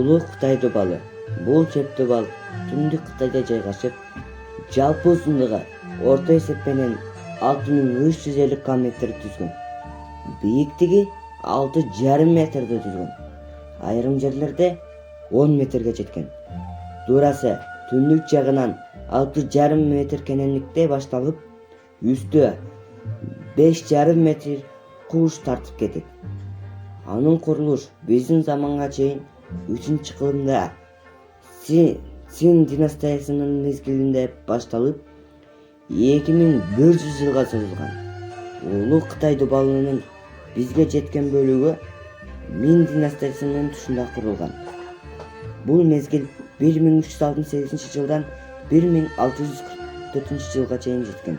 Улуу Кытай добалы. Бул чеп добал Түндүк Кытайда жайгашып, жалпы узундугу орто эсеп менен 6350 км түзгөн. Бийиктиги 6,5 метрди түзгөн. Айрым жерлерде 10 метрге жеткен. Дурасы түндүк жагынан 6,5 метр кененликте башталып, үстү 5,5 метр кууш тартып кетет. Анын курулуш биздин заманга чейин 3-кылымда Цин династиясынын мезгилинде башталып, 2100 жылга созулган. Улуу Кытай добалынын бизге жеткен бөлүгү Мин династиясынын тушунда курулган. Бул мезгил 1368 жылдан 1644 жылга чейин жеткен.